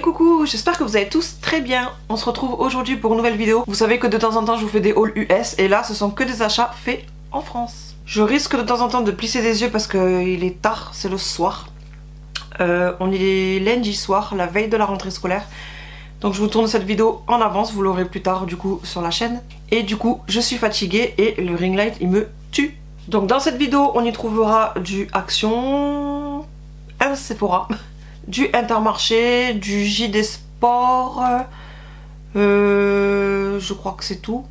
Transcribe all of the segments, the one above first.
coucou, j'espère que vous allez tous très bien. On se retrouve aujourd'hui pour une nouvelle vidéo. Vous savez que de temps en temps je vous fais des hauls US et là ce sont que des achats faits en France. Je risque de temps en temps de plisser des yeux parce qu'il est tard, c'est le soir. On est lundi soir, la veille de la rentrée scolaire. Donc je vous tourne cette vidéo en avance, vous l'aurez plus tard du coup sur la chaîne. Et du coup je suis fatiguée et le ring light il me tue. Donc dans cette vidéo on y trouvera du Action, un Sephora, du Intermarché, du JD Sport, je crois que c'est tout.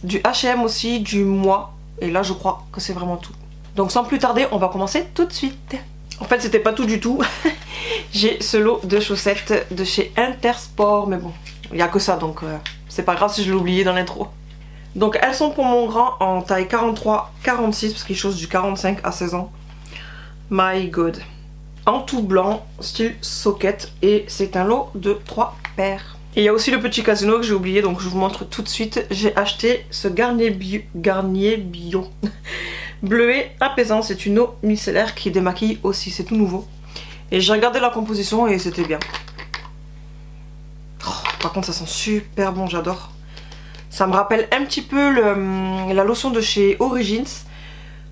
Du H&M aussi, du Moi, et là je crois que c'est vraiment tout. Donc sans plus tarder on va commencer tout de suite. En fait c'était pas tout du tout. J'ai ce lot de chaussettes de chez Intersport, mais bon, il n'y a que ça donc c'est pas grave si je l'ai oublié dans l'intro. Donc elles sont pour mon grand en taille 43-46 parce qu'il chausse du 45 à 16 ans. My god. En tout blanc, style socket, et c'est un lot de 3 paires. Et il y a aussi le petit casino que j'ai oublié, donc je vous montre tout de suite. J'ai acheté ce Garnier Bio bleuet apaisant, c'est une eau micellaire qui démaquille aussi, c'est tout nouveau. Et j'ai regardé la composition et c'était bien. Oh, par contre ça sent super bon, j'adore. Ça me rappelle un petit peu la lotion de chez Origins,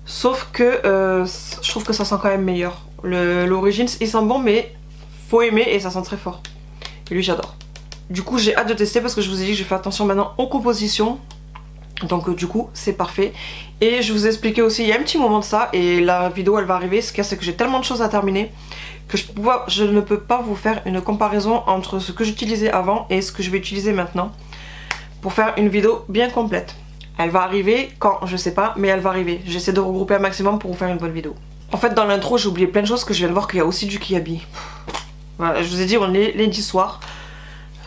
sauf que je trouve que ça sent quand même meilleur. L'Origins il sent bon mais faut aimer et ça sent très fort. Et lui j'adore. Du coup j'ai hâte de tester parce que je vous ai dit que je fais attention maintenant aux compositions. Donc du coup c'est parfait. Et je vous ai expliqué aussi il y a un petit moment de ça et la vidéo elle va arriver. Ce qu'il y a c'est que j'ai tellement de choses à terminer que je ne peux pas vous faire une comparaison entre ce que j'utilisais avant et ce que je vais utiliser maintenant pour faire une vidéo bien complète. Elle va arriver quand je sais pas, mais elle va arriver. J'essaie de regrouper un maximum pour vous faire une bonne vidéo. En fait dans l'intro j'ai oublié plein de choses que je viens de voir qu'il y a aussi du Kiabi. Voilà, je vous ai dit on est lundi soir.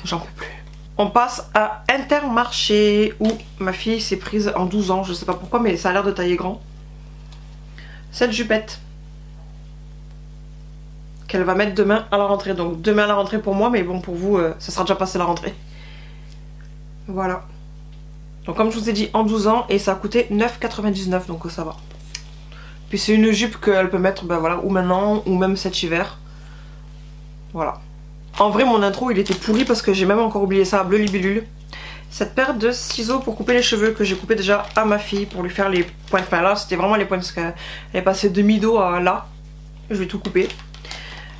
J'en peux plus. On passe à Intermarché où ma fille s'est prise en 12 ans. Je sais pas pourquoi mais ça a l'air de tailler grand. Cette jupette qu'elle va mettre demain à la rentrée. Donc demain à la rentrée pour moi mais bon pour vous ça sera déjà passé la rentrée. Voilà. Donc comme je vous ai dit en 12 ans et ça a coûté 9,99 donc ça va. Puis c'est une jupe qu'elle peut mettre ben voilà, ou maintenant ou même cet hiver. Voilà. En vrai mon intro il était pourri parce que j'ai même encore oublié ça à Bleu Libellule. Cette paire de ciseaux pour couper les cheveux que j'ai coupé déjà à ma fille pour lui faire les pointes. Enfin là c'était vraiment les pointes parce qu'elle est passée de mi-dos à là. Je vais tout couper.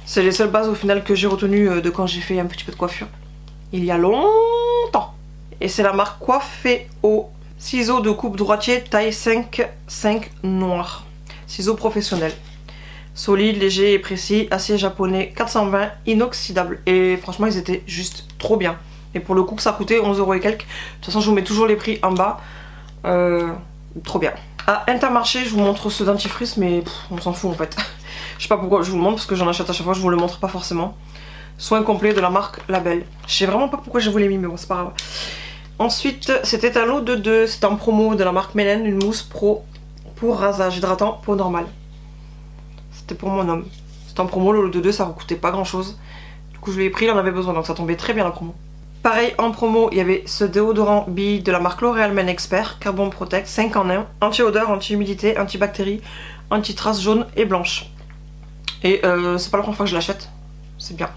C'est les seules bases au final que j'ai retenues de quand j'ai fait un petit peu de coiffure. Il y a longtemps. Et c'est la marque Coifféo. Ciseaux de coupe droitier taille 5,5 noir. Ciseaux professionnels. Solide, léger et précis. Acier japonais 420 inoxydable. Et franchement ils étaient juste trop bien. Et pour le coup que ça coûtait 11 € et quelques. De toute façon je vous mets toujours les prix en bas. Trop bien. À Intermarché je vous montre ce dentifrice mais on s'en fout en fait. Je sais pas pourquoi je vous le montre parce que j'en achète à chaque fois, je vous le montre pas forcément. Soin complet de la marque Label. Je sais vraiment pas pourquoi je vous l'ai mis mais bon c'est pas grave. Ensuite c'était un lot de 2, c'était en promo de la marque Mélène, une mousse pro pour rasage hydratant peau normale. C'était pour mon homme. C'était en promo, le lot de 2 ça ne coûtait pas grand chose. Du coup je l'ai pris, il en avait besoin donc ça tombait très bien la promo. Pareil en promo il y avait ce déodorant Bille de la marque L'Oréal Men Expert, Carbon Protect 5 en 1, anti-odeur, anti-humidité, anti-bactéries, anti-traces jaunes et blanches. Et c'est pas la première fois que je l'achète, c'est bien.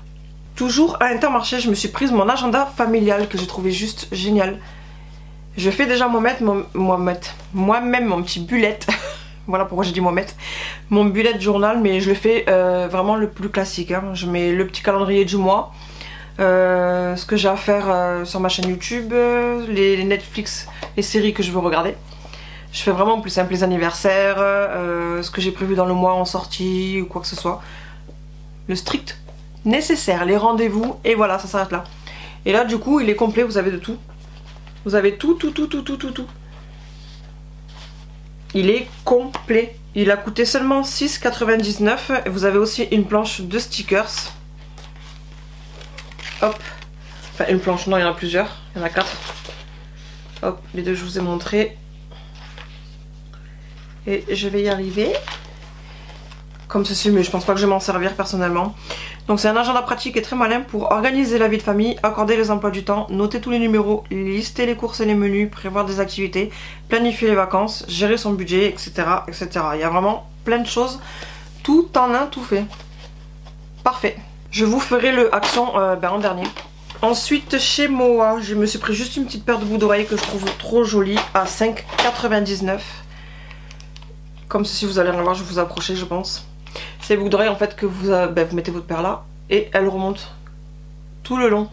Toujours à Intermarché, je me suis prise mon agenda familial que j'ai trouvé juste génial. Je fais déjà moi-même mon petit bullet. Voilà pourquoi j'ai dit moi-même. Mon bullet journal, mais je le fais vraiment le plus classique. Hein. Je mets le petit calendrier du mois, ce que j'ai à faire sur ma chaîne YouTube, les Netflix, les séries que je veux regarder. Je fais vraiment plus simple les anniversaires, ce que j'ai prévu dans le mois en sortie ou quoi que ce soit. Le strict nécessaire, les rendez-vous et voilà ça s'arrête là. Et là du coup il est complet, vous avez de tout. Vous avez tout. Il est complet. Il a coûté seulement 6,99 et vous avez aussi une planche de stickers. Hop. Enfin une planche, non il y en a plusieurs, il y en a 4. Hop, les deux je vous ai montré. Et je vais y arriver. Comme ceci, mais je pense pas que je vais m'en servir personnellement. Donc c'est un agenda pratique et très malin pour organiser la vie de famille, accorder les emplois du temps, noter tous les numéros, lister les courses et les menus, prévoir des activités, planifier les vacances, gérer son budget, etc. etc. Il y a vraiment plein de choses. Tout en un, tout fait. Parfait. Je vous ferai le accent en dernier. Ensuite chez Moa, je me suis pris juste une petite paire de boucles d'oreilles que je trouve trop jolie à 5,99 €. Comme ceci, vous allez rien voir, je vais vous approcher je pense. C'est les boucles d'oreilles en fait que vous mettez votre paire là et elle remonte tout le long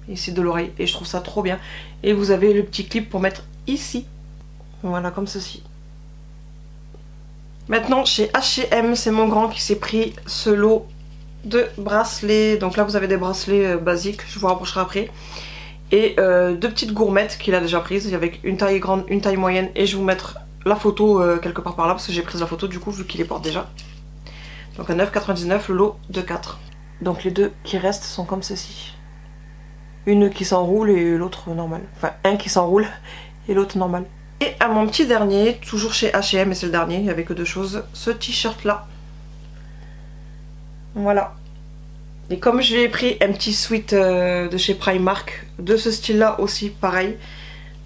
ici de l'oreille et je trouve ça trop bien. Et vous avez le petit clip pour mettre ici. Voilà comme ceci. Maintenant chez H&M, c'est mon grand qui s'est pris ce lot de bracelets. Donc là vous avez des bracelets basiques, je vous rapprocherai après. Et deux petites gourmettes qu'il a déjà prises avec une taille grande, une taille moyenne. Et je vais vous mettre la photo quelque part par là parce que j'ai pris la photo du coup vu qu'il les porte déjà. Donc à 9,99 € le lot de 4. Donc les deux qui restent sont comme ceci. Une qui s'enroule et l'autre normal. Enfin un qui s'enroule et l'autre normal. Et à mon petit dernier, toujours chez H&M et c'est le dernier, il n'y avait que deux choses, ce t-shirt là. Voilà. Et comme je lui ai pris un petit sweat de chez Primark, de ce style là aussi, pareil.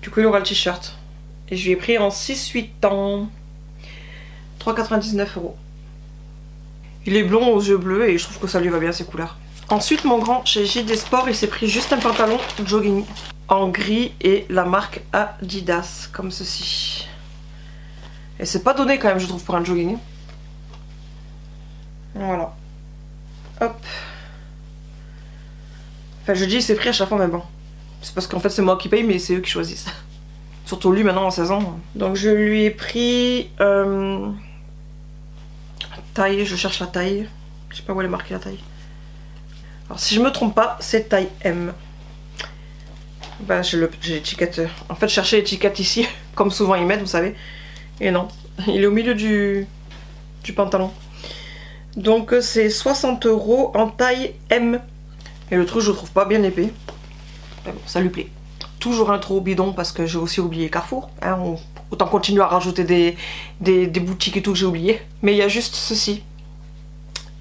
Du coup il aura le t-shirt. Et je lui ai pris en 6-8 ans. 3,99 €. Il est blond aux yeux bleus et je trouve que ça lui va bien ces couleurs. Ensuite mon grand chez JD Sport, il s'est pris juste un pantalon jogging en gris et la marque Adidas comme ceci. Et c'est pas donné quand même je trouve pour un jogging. Voilà. Hop. Enfin je dis il s'est pris à chaque fois mais bon. C'est parce qu'en fait c'est moi qui paye mais c'est eux qui choisissent. Surtout lui maintenant en 16 ans. Donc je lui ai pris taille, je cherche la taille. Je sais pas où elle est marquée la taille. Alors si je me trompe pas c'est taille M. Bah j'ai l'étiquette. En fait chercher l'étiquette ici comme souvent ils mettent vous savez. Et non, il est au milieu du pantalon. Donc c'est 60 € en taille M. Et le truc je le trouve pas bien épais. Mais bon ça lui plaît. Toujours un trop bidon parce que j'ai aussi oublié Carrefour. Hein, autant continuer à rajouter des boutiques et tout que j'ai oublié. Mais il y a juste ceci.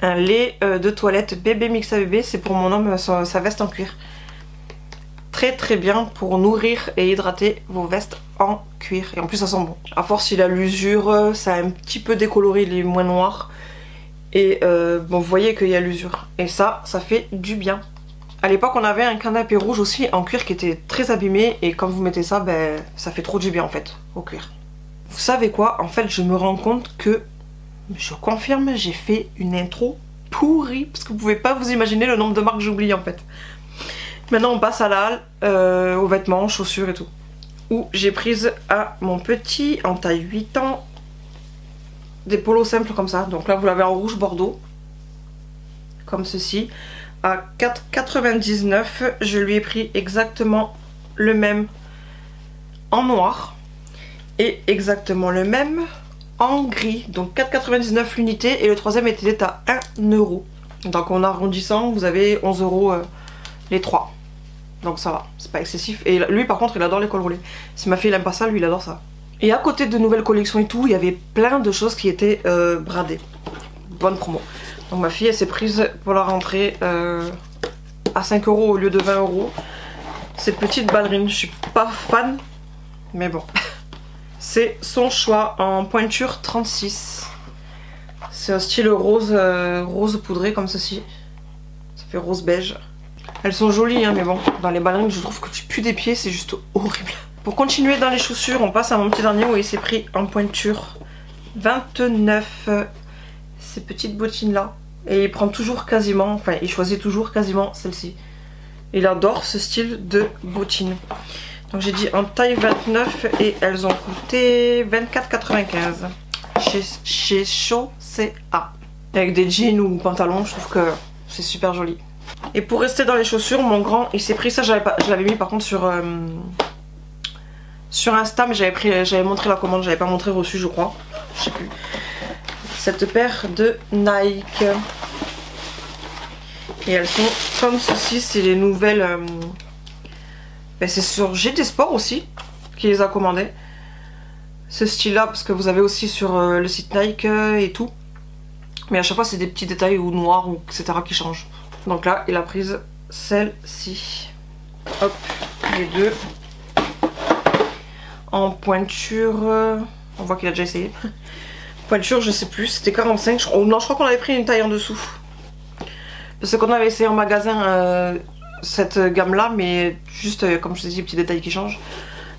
Un lait de toilette bébé mix à bébé. C'est pour mon homme sa veste en cuir. Très très bien pour nourrir et hydrater vos vestes en cuir. Et en plus ça sent bon. À force il a l'usure, ça a un petit peu décoloré, il est moins noir. Et bon vous voyez qu'il y a l'usure. Et ça fait du bien. À l'époque on avait un canapé rouge aussi en cuir qui était très abîmé. Et quand vous mettez ça, ça fait trop du bien en fait au cuir. Vous savez quoi? En fait je me rends compte que, je confirme, j'ai fait une intro pourrie. Parce que vous pouvez pas vous imaginer le nombre de marques que j'oublie en fait. Maintenant on passe à la halle, aux vêtements, chaussures et tout. Où j'ai prise à mon petit en taille 8 ans des polos simples comme ça. Donc là vous l'avez en rouge bordeaux. Comme ceci. À 4,99 €, je lui ai pris exactement le même en noir. Et exactement le même en gris. Donc 4,99 € l'unité. Et le troisième était à 1 €. Donc en arrondissant vous avez 11 € les trois. Donc ça va, c'est pas excessif. Et lui par contre il adore les cols roulés. Si ma fille elle aime pas ça, lui il adore ça. Et à côté de nouvelles collections et tout, il y avait plein de choses qui étaient bradées. Bonne promo. Donc ma fille elle s'est prise pour la rentrée à 5 € au lieu de 20 €. Cette petite ballerine, je suis pas fan. Mais bon. C'est son choix en pointure 36. C'est un style rose, rose poudré comme ceci. Ça fait rose beige. Elles sont jolies hein, mais bon, dans les ballerines je trouve que tu pues des pieds, c'est juste horrible. Pour continuer dans les chaussures, on passe à mon petit dernier où il s'est pris en pointure 29. Ces petites bottines là. Et il prend toujours quasiment, enfin il choisit toujours quasiment celle-ci. Il adore ce style de bottines. Donc j'ai dit en taille 29 et elles ont coûté 24,95 chez Chaussea. Avec des jeans ou pantalons, je trouve que c'est super joli. Et pour rester dans les chaussures, mon grand il s'est pris ça, je l'avais mis par contre sur Insta, mais j'avais montré la commande, j'avais pas montré reçu je crois, je sais plus. Cette paire de Nike. Et elles sont comme ceci, c'est les nouvelles. C'est sur JD Sport aussi qui les a commandées. Ce style là, parce que vous avez aussi sur le site Nike et tout. Mais à chaque fois c'est des petits détails ou noirs ou etc. qui changent. Donc là il a prise celle-ci. Hop, les deux. En pointure, on voit qu'il a déjà essayé. Pointure je sais plus, c'était 45, non je crois qu'on avait pris une taille en dessous. Parce qu'on avait essayé en magasin cette gamme là, mais juste comme je vous ai dit, petits détails qui changent.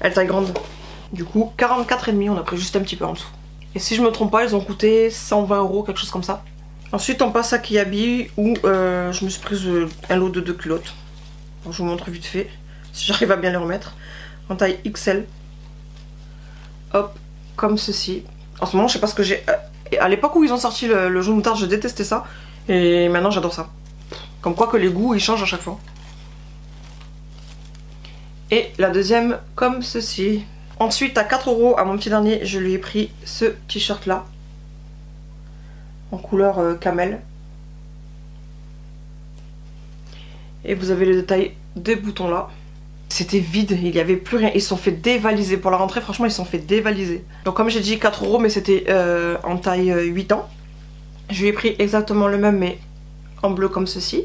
Elle taille grande. Du coup 44,5, on a pris juste un petit peu en dessous. Et si je me trompe pas, elles ont coûté 120 €, quelque chose comme ça. Ensuite on passe à Kiabi où je me suis prise un lot de 2 culottes. Donc, je vous montre vite fait, si j'arrive à bien les remettre. En taille XL. Hop, comme ceci. En ce moment je sais pas ce que j'ai... À l'époque où ils ont sorti le jaune moutarde, je détestais ça. Et maintenant j'adore ça. Comme quoi que les goûts ils changent à chaque fois. Et la deuxième comme ceci. Ensuite à 4 € à mon petit dernier, je lui ai pris ce t-shirt là. En couleur camel. Et vous avez le détail des boutons là. C'était vide, il n'y avait plus rien. Ils se sont fait dévaliser. Pour la rentrée, franchement, ils se sont fait dévaliser. Donc comme j'ai dit 4 €, mais c'était en taille 8 ans. Je lui ai pris exactement le même, mais en bleu comme ceci.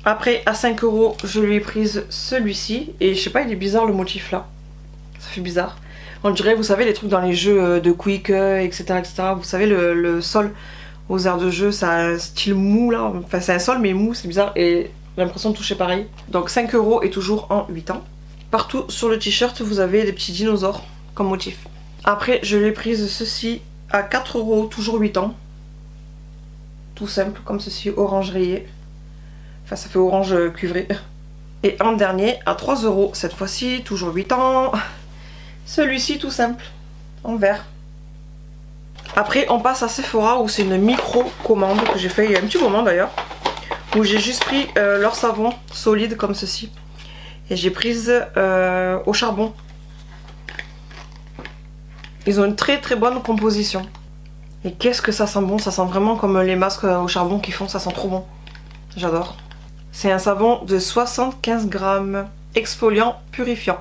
Après, à 5 €, je lui ai prise celui-ci. Et je sais pas, il est bizarre le motif là. Ça fait bizarre. On dirait, vous savez, les trucs dans les jeux de Quick, etc., etc. Vous savez, le sol aux aires de jeu, ça a un style mou là. Enfin, c'est un sol, mais mou, c'est bizarre. Et j'ai l'impression de toucher pareil. Donc 5 € et toujours en 8 ans. Partout sur le t-shirt, vous avez des petits dinosaures comme motif. Après, je lui ai prise ceci à 4 €, toujours 8 ans. Tout simple, comme ceci, orange rayé. Enfin, ça fait orange cuivré. Et en dernier, à 3 €, cette fois-ci, toujours 8 ans. Celui-ci, tout simple, en vert. Après, on passe à Sephora, où c'est une micro-commande que j'ai fait il y a un petit moment d'ailleurs. Où j'ai juste pris leur savon solide comme ceci. Et j'ai prise au charbon. Ils ont une très très bonne composition. Et qu'est-ce que ça sent bon, ça sent vraiment comme les masques au charbon qu'ils font, ça sent trop bon. J'adore. C'est un savon de 75 grammes, exfoliant, purifiant.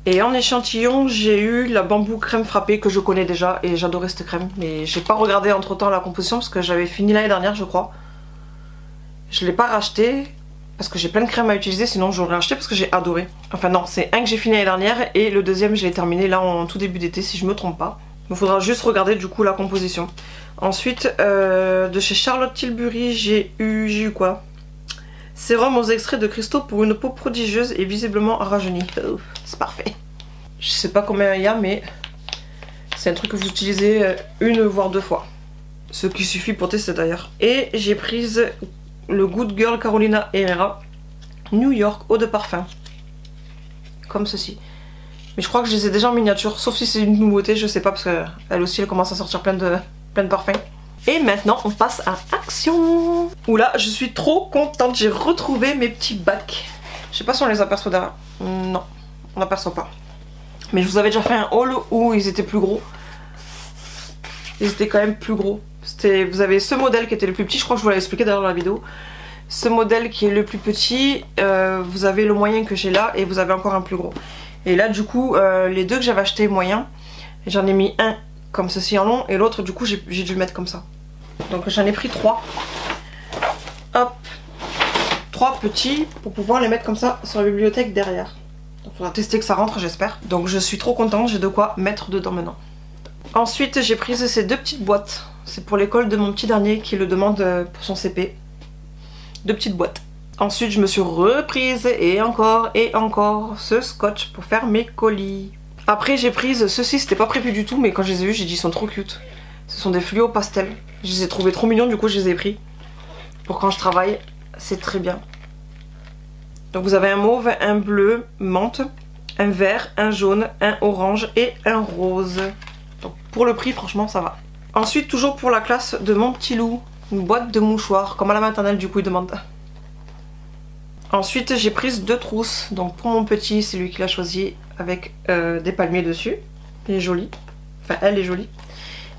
Et en échantillon, j'ai eu la bambou crème frappée que je connais déjà et j'adorais cette crème. Mais j'ai pas regardé entre temps la composition parce que j'avais fini l'année dernière je crois. Je l'ai pas racheté parce que j'ai plein de crèmes à utiliser, sinon j'aurais acheté parce que j'ai adoré. Enfin non, c'est un que j'ai fini l'année dernière et le deuxième je l'ai terminé là en tout début d'été si je me trompe pas. Il me faudra juste regarder du coup la composition. Ensuite, de chez Charlotte Tilbury, j'ai eu quoi? Sérum aux extraits de cristaux pour une peau prodigieuse et visiblement rajeunie. Oh, c'est parfait. Je sais pas combien il y a, mais c'est un truc que vous utilisez une voire 2 fois. Ce qui suffit pour tester d'ailleurs. Et j'ai prise le Good Girl Carolina Herrera New York eau de parfum. Comme ceci. Mais je crois que je les ai déjà en miniature, sauf si c'est une nouveauté, je sais pas, parce qu'elle aussi elle commence à sortir plein de parfums. Et maintenant on passe à Action. Oula, je suis trop contente, j'ai retrouvé mes petits bacs. Je sais pas si on les aperçoit derrière. Non, on n'aperçoit pas. Mais je vous avais déjà fait un haul où ils étaient plus gros. Ils étaient quand même plus gros. Vous avez ce modèle qui était le plus petit, je crois que je vous l'avais expliqué d'ailleurs dans la vidéo. Ce modèle qui est le plus petit, vous avez le moyen que j'ai là et vous avez encore un plus gros. Et là du coup, les deux que j'avais acheté moyen, j'en ai mis un comme ceci en long et l'autre du coup j'ai dû le mettre comme ça. Donc j'en ai pris 3. Hop, 3 petits pour pouvoir les mettre comme ça sur la bibliothèque derrière. Donc il faudra tester que ça rentre j'espère. Donc je suis trop contente, j'ai de quoi mettre dedans maintenant. Ensuite j'ai pris ces 2 petites boîtes. C'est pour l'école de mon petit dernier qui le demande pour son CP. 2 petites boîtes. Ensuite je me suis reprise et encore ce scotch pour faire mes colis. Après j'ai prise ceci, c'était pas prévu du tout mais quand je les ai vus j'ai dit ils sont trop cute. Ce sont des fluos pastel. Je les ai trouvés trop mignons du coup je les ai pris. Pour quand je travaille, c'est très bien. Donc vous avez un mauve, un bleu, menthe, un vert, un jaune, un orange et un rose. Donc pour le prix franchement ça va. Ensuite toujours pour la classe de mon petit loup, une boîte de mouchoirs comme à la maternelle du coup il demande. Ensuite j'ai pris 2 trousses, donc pour mon petit c'est lui qui l'a choisi avec des palmiers dessus, il est joli, enfin elle est jolie.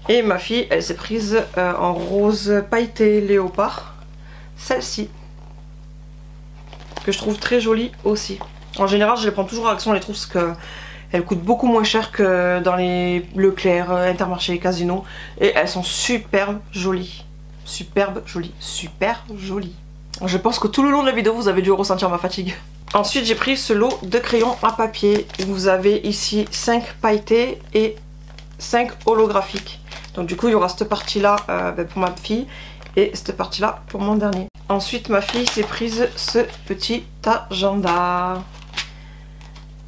Et ma fille elle s'est prise en rose pailleté léopard, celle-ci, que je trouve très jolie aussi. En général je les prends toujours à Action les trousses parce qu'elles coûtent beaucoup moins cher que dans les Leclerc, Intermarché, Casino et elles sont superbes jolies. Superbe, jolie, super jolie. Je pense que tout le long de la vidéo vous avez dû ressentir ma fatigue. Ensuite j'ai pris ce lot de crayons à papier. Vous avez ici 5 pailletés et 5 holographiques. Donc du coup il y aura cette partie là pour ma fille et cette partie là pour mon dernier. Ensuite ma fille s'est prise ce petit agenda.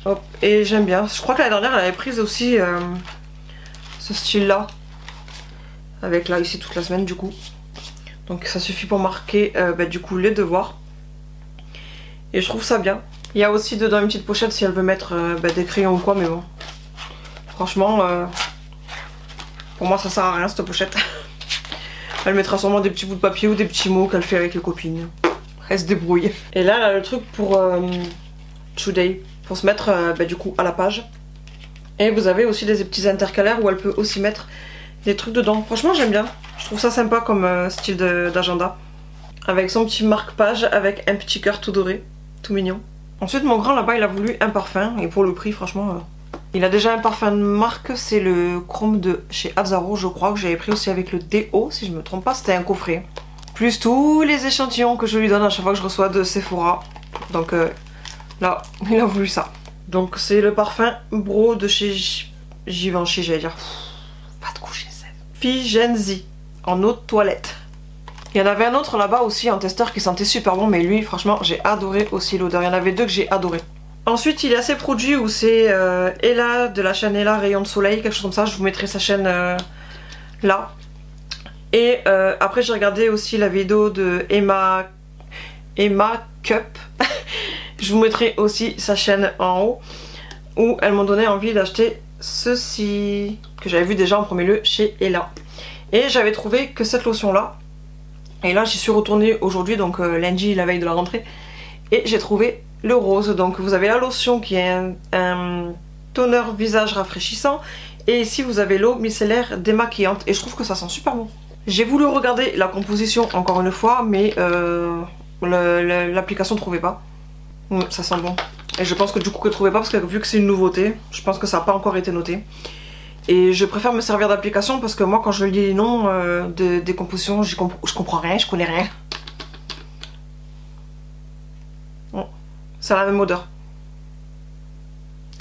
Hop, et j'aime bien. Je crois que l'année dernière elle avait prise aussi ce style là. Avec là ici toute la semaine du coup. Donc ça suffit pour marquer du coup les devoirs. Et je trouve ça bien. Il y a aussi dedans une petite pochette si elle veut mettre des crayons ou quoi, mais bon. Franchement, pour moi ça sert à rien cette pochette. Elle mettra sûrement des petits bouts de papier ou des petits mots qu'elle fait avec les copines. Elle se débrouille. Et là elle a le truc pour Today, pour se mettre du coup à la page. Et vous avez aussi des petits intercalaires où elle peut aussi mettre des trucs dedans. Franchement j'aime bien. Je trouve ça sympa comme style d'agenda. Avec son petit marque-page avec un petit cœur tout doré. Tout mignon. Ensuite mon grand là-bas il a voulu un parfum. Et pour le prix franchement... il a déjà un parfum de marque. C'est le Chrome de chez Azzaro je crois. Que j'avais pris aussi avec le DO si je me trompe pas. C'était un coffret. Plus tous les échantillons que je lui donne à chaque fois que je reçois de Sephora. Donc là il a voulu ça. Donc c'est le parfum Bro de chez Givenchy j'allais dire. Va te coucher Seb. Figenzi en eau de toilette. Il y en avait un autre là-bas aussi, un testeur qui sentait super bon, mais lui, franchement, j'ai adoré aussi l'odeur. Il y en avait deux que j'ai adoré. Ensuite, il y a ces produits où c'est Ella, de la chaîne Ella Rayon de Soleil, quelque chose comme ça. Je vous mettrai sa chaîne là. Et après, j'ai regardé aussi la vidéo de Emma Cup. Je vous mettrai aussi sa chaîne en haut, où elles m'ont donné envie d'acheter ceci, que j'avais vu déjà en premier lieu chez Ella. Et j'avais trouvé que cette lotion-là, et là j'y suis retournée aujourd'hui, donc lundi, la veille de la rentrée, et j'ai trouvé le rose. Donc vous avez la lotion qui est un toner visage rafraîchissant, et ici vous avez l'eau micellaire démaquillante, et je trouve que ça sent super bon. J'ai voulu regarder la composition encore une fois, mais l'application ne trouvait pas. Ça sent bon. Et je pense que du coup qu'elle ne trouvait pas, parce que vu que c'est une nouveauté, je pense que ça n'a pas encore été noté. Et je préfère me servir d'application parce que moi quand je lis les noms des compositions, je comprends rien, je connais rien. Bon, c'est la même odeur.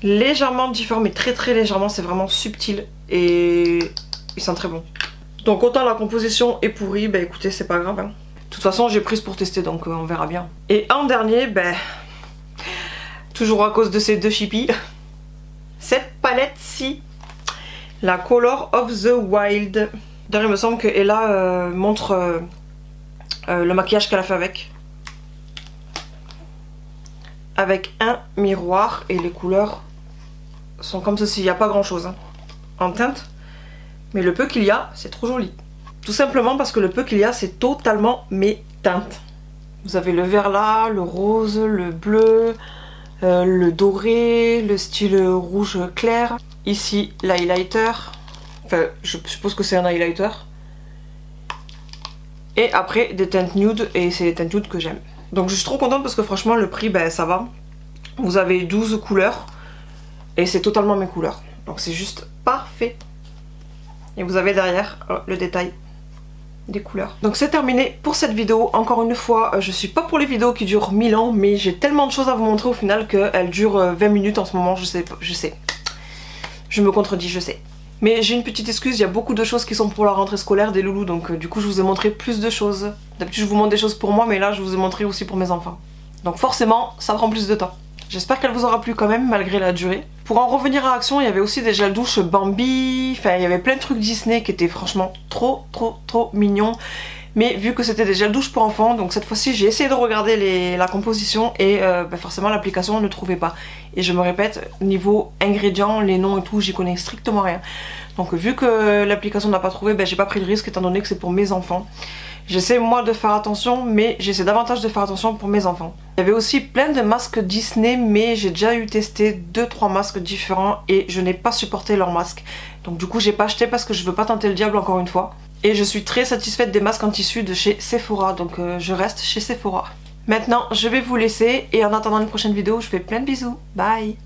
Légèrement différent, mais très très légèrement, c'est vraiment subtil et il sent très bon. Donc autant la composition est pourrie, bah écoutez c'est pas grave. Hein. De toute façon j'ai prise pour tester donc on verra bien. Et en dernier, toujours à cause de ces deux chippies, cette palette-ci. La Color of the Wild. D'ailleurs il me semble que Ella montre le maquillage qu'elle a fait avec. Avec un miroir et les couleurs sont comme ceci. Il n'y a pas grand chose hein, en teinte. Mais le peu qu'il y a, c'est trop joli. Tout simplement parce que le peu qu'il y a, c'est totalement mes teintes. Vous avez le vert là, le rose, le bleu, le doré, le style rouge clair. Ici l'highlighter, enfin je suppose que c'est un highlighter. Et après des teintes nude, et c'est les teintes nude que j'aime. Donc je suis trop contente parce que franchement le prix ça va. Vous avez 12 couleurs et c'est totalement mes couleurs. Donc c'est juste parfait. Et vous avez derrière le détail des couleurs. Donc c'est terminé pour cette vidéo. Encore une fois, je suis pas pour les vidéos qui durent 1000 ans, mais j'ai tellement de choses à vous montrer au final qu'elles durent 20 minutes en ce moment, je sais. Je me contredis, je sais. Mais j'ai une petite excuse, il y a beaucoup de choses qui sont pour la rentrée scolaire des loulous, donc du coup je vous ai montré plus de choses. D'habitude je vous montre des choses pour moi, mais là je vous ai montré aussi pour mes enfants. Donc forcément, ça prend plus de temps. J'espère qu'elle vous aura plu quand même, malgré la durée. Pour en revenir à Action, il y avait aussi des gels douche Bambi, enfin il y avait plein de trucs Disney qui étaient franchement trop mignons. Mais vu que c'était des gels douche pour enfants, donc cette fois-ci j'ai essayé de regarder la composition et forcément l'application ne trouvait pas. Et je me répète, niveau ingrédients, les noms et tout, j'y connais strictement rien. Donc vu que l'application n'a pas trouvé, j'ai pas pris de risque étant donné que c'est pour mes enfants. J'essaie moi de faire attention, mais j'essaie davantage de faire attention pour mes enfants. Il y avait aussi plein de masques Disney, mais j'ai déjà eu testé 2-3 masques différents et je n'ai pas supporté leurs masques. Donc du coup j'ai pas acheté parce que je veux pas tenter le diable encore une fois. Et je suis très satisfaite des masques en tissu de chez Sephora, donc je reste chez Sephora. Maintenant je vais vous laisser et en attendant une prochaine vidéo je fais plein de bisous, bye.